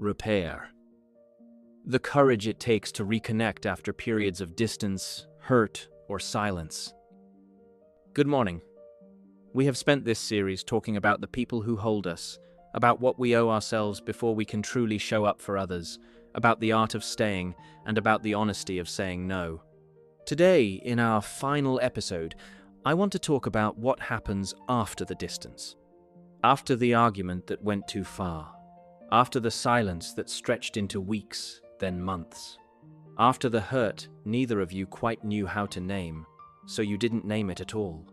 repair. The courage it takes to reconnect after periods of distance, hurt, or silence. Good morning. We have spent this series talking about the people who hold us, about what we owe ourselves before we can truly show up for others, about the art of staying, and about the honesty of saying no. Today, in our final episode, I want to talk about what happens after the distance. After the argument that went too far. After the silence that stretched into weeks, then months. After the hurt neither of you quite knew how to name, so you didn't name it at all.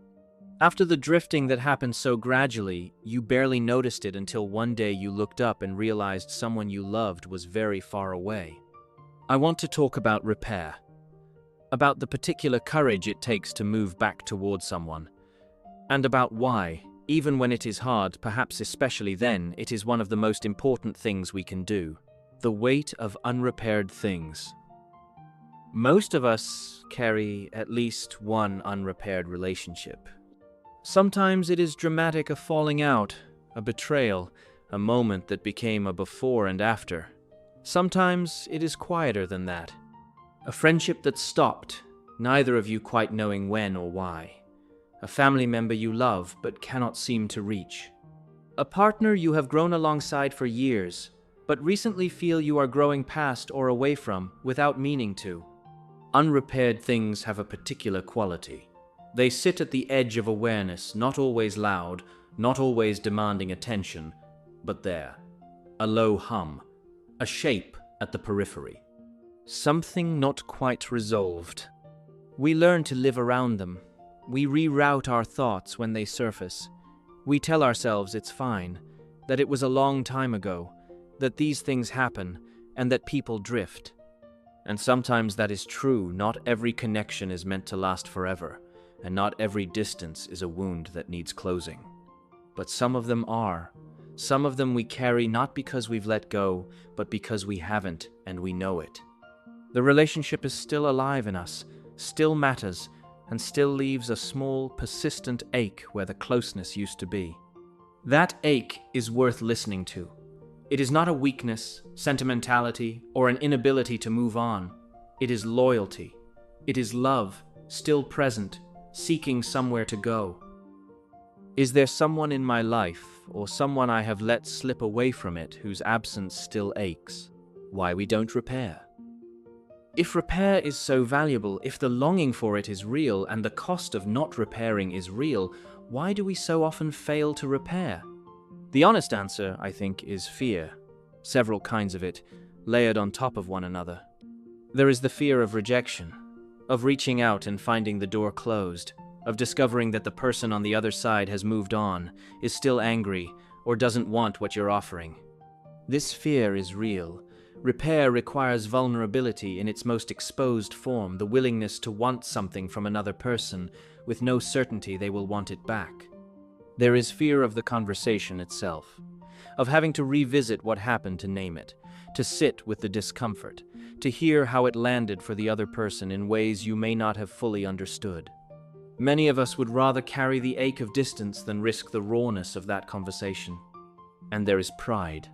After the drifting that happened so gradually, you barely noticed it until one day you looked up and realized someone you loved was very far away. I want to talk about repair. About the particular courage it takes to move back toward someone. And about why, even when it is hard, perhaps especially then, it is one of the most important things we can do. The weight of unrepaired things. Most of us carry at least one unrepaired relationship. Sometimes it is dramatic, a falling out, a betrayal, a moment that became a before and after. Sometimes it is quieter than that. A friendship that stopped, neither of you quite knowing when or why. A family member you love but cannot seem to reach. A partner you have grown alongside for years, but recently feel you are growing past or away from without meaning to. Unrepaired things have a particular quality. They sit at the edge of awareness, not always loud, not always demanding attention, but there. A low hum, a shape at the periphery. Something not quite resolved. We learn to live around them. We reroute our thoughts when they surface. We tell ourselves it's fine, that it was a long time ago, that these things happen, and that people drift. And sometimes that is true. Not every connection is meant to last forever, and not every distance is a wound that needs closing. But some of them are. Some of them we carry not because we've let go, but because we haven't, and we know it. The relationship is still alive in us, still matters, and still leaves a small, persistent ache where the closeness used to be. That ache is worth listening to. It is not a weakness, sentimentality, or an inability to move on. It is loyalty. It is love, still present, seeking somewhere to go. Is there someone in my life, or someone I have let slip away from it, whose absence still aches? Why we don't repair? If repair is so valuable, if the longing for it is real, and the cost of not repairing is real, why do we so often fail to repair? The honest answer, I think, is fear. Several kinds of it, layered on top of one another. There is the fear of rejection, of reaching out and finding the door closed, of discovering that the person on the other side has moved on, is still angry, or doesn't want what you're offering. This fear is real. Repair requires vulnerability in its most exposed form, the willingness to want something from another person with no certainty they will want it back. There is fear of the conversation itself, of having to revisit what happened to name it, to sit with the discomfort, to hear how it landed for the other person in ways you may not have fully understood. Many of us would rather carry the ache of distance than risk the rawness of that conversation. And there is pride.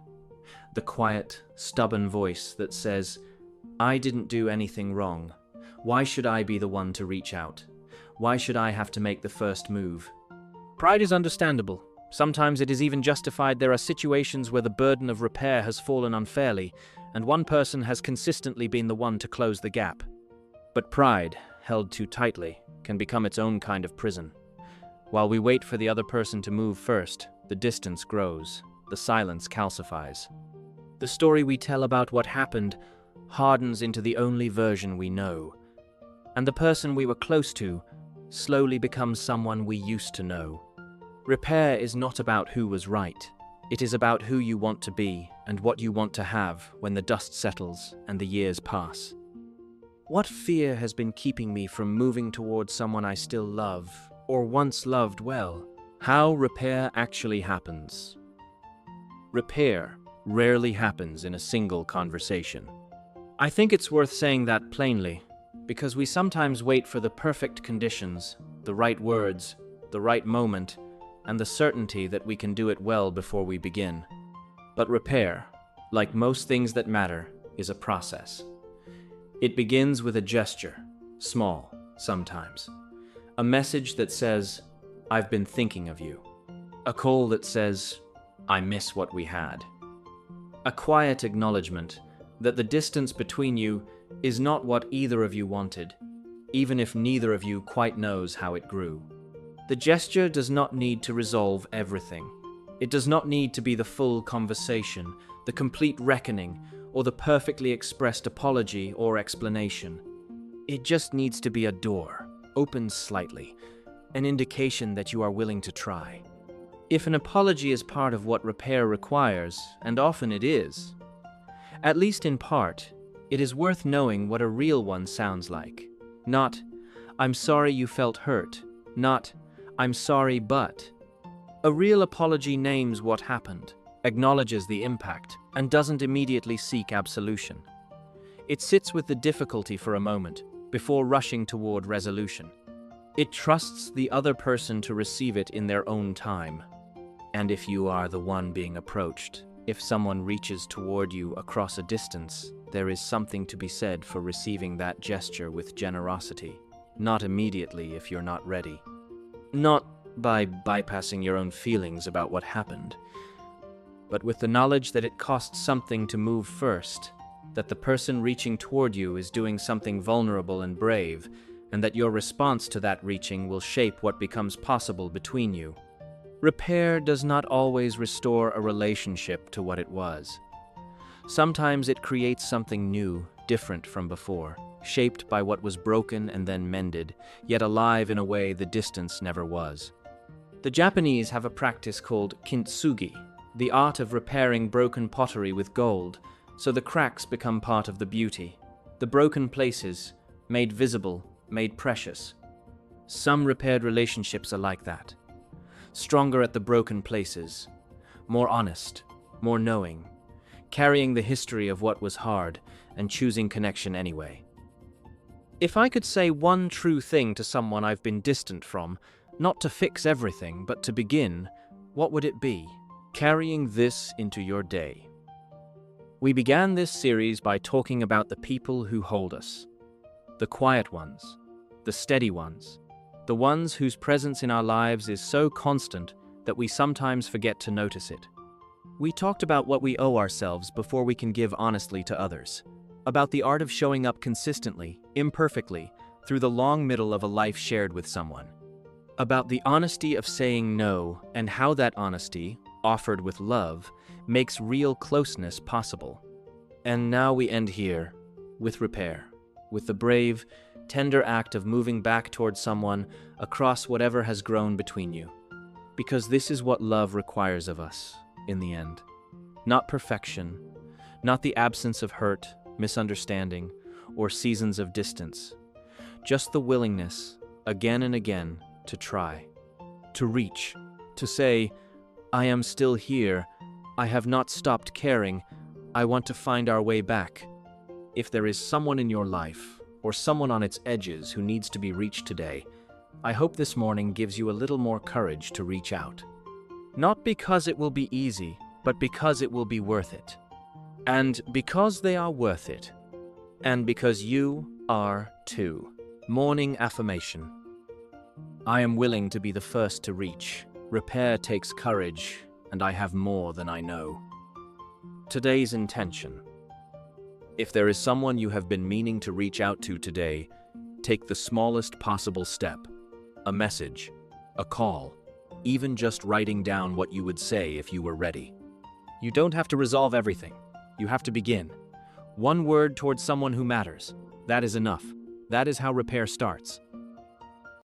The quiet, stubborn voice that says, I didn't do anything wrong. Why should I be the one to reach out? Why should I have to make the first move? Pride is understandable. Sometimes it is even justified. There are situations where the burden of repair has fallen unfairly, and one person has consistently been the one to close the gap. But pride, held too tightly, can become its own kind of prison. While we wait for the other person to move first, the distance grows, the silence calcifies. The story we tell about what happened hardens into the only version we know, and the person we were close to slowly becomes someone we used to know. Repair is not about who was right. It is about who you want to be and what you want to have when the dust settles and the years pass. What fear has been keeping me from moving towards someone I still love, or once loved well? How repair actually happens. Repair rarely happens in a single conversation. I think it's worth saying that plainly, because we sometimes wait for the perfect conditions, the right words, the right moment, and the certainty that we can do it well before we begin. But repair, like most things that matter, is a process. It begins with a gesture, small sometimes. A message that says, "I've been thinking of you." A call that says, "I miss what we had." A quiet acknowledgement that the distance between you is not what either of you wanted, even if neither of you quite knows how it grew. The gesture does not need to resolve everything. It does not need to be the full conversation, the complete reckoning, or the perfectly expressed apology or explanation. It just needs to be a door, opened slightly, an indication that you are willing to try. If an apology is part of what repair requires, and often it is, at least in part, it is worth knowing what a real one sounds like. Not, "I'm sorry you felt hurt," not, "I'm sorry but." A real apology names what happened, acknowledges the impact, and doesn't immediately seek absolution. It sits with the difficulty for a moment, before rushing toward resolution. It trusts the other person to receive it in their own time. And if you are the one being approached, if someone reaches toward you across a distance, there is something to be said for receiving that gesture with generosity. Not immediately if you're not ready. Not by bypassing your own feelings about what happened, but with the knowledge that it costs something to move first, that the person reaching toward you is doing something vulnerable and brave, and that your response to that reaching will shape what becomes possible between you. Repair does not always restore a relationship to what it was. Sometimes it creates something new, different from before, shaped by what was broken and then mended, yet alive in a way the distance never was. The Japanese have a practice called kintsugi, the art of repairing broken pottery with gold, so the cracks become part of the beauty. The broken places, made visible, made precious. Some repaired relationships are like that. Stronger at the broken places, more honest, more knowing, carrying the history of what was hard and choosing connection anyway. If I could say one true thing to someone I've been distant from, not to fix everything, but to begin, what would it be? Carrying this into your day. We began this series by talking about the people who hold us. The quiet ones, the steady ones, the ones whose presence in our lives is so constant that we sometimes forget to notice it. We talked about what we owe ourselves before we can give honestly to others, about the art of showing up consistently, imperfectly, through the long middle of a life shared with someone, about the honesty of saying no and how that honesty, offered with love, makes real closeness possible. And now we end here, with repair, with the brave, tender act of moving back towards someone across whatever has grown between you. Because this is what love requires of us, in the end. Not perfection, not the absence of hurt, misunderstanding, or seasons of distance. Just the willingness, again and again, to try, to reach, to say, "I am still here, I have not stopped caring, I want to find our way back." If there is someone in your life, or someone on its edges who needs to be reached today, I hope this morning gives you a little more courage to reach out. Not because it will be easy, but because it will be worth it. And because they are worth it. And because you are too. Morning affirmation. I am willing to be the first to reach. Repair takes courage, and I have more than I know. Today's intention. If there is someone you have been meaning to reach out to today, take the smallest possible step. A message, a call, even just writing down what you would say if you were ready. You don't have to resolve everything. You have to begin. One word towards someone who matters. That is enough. That is how repair starts.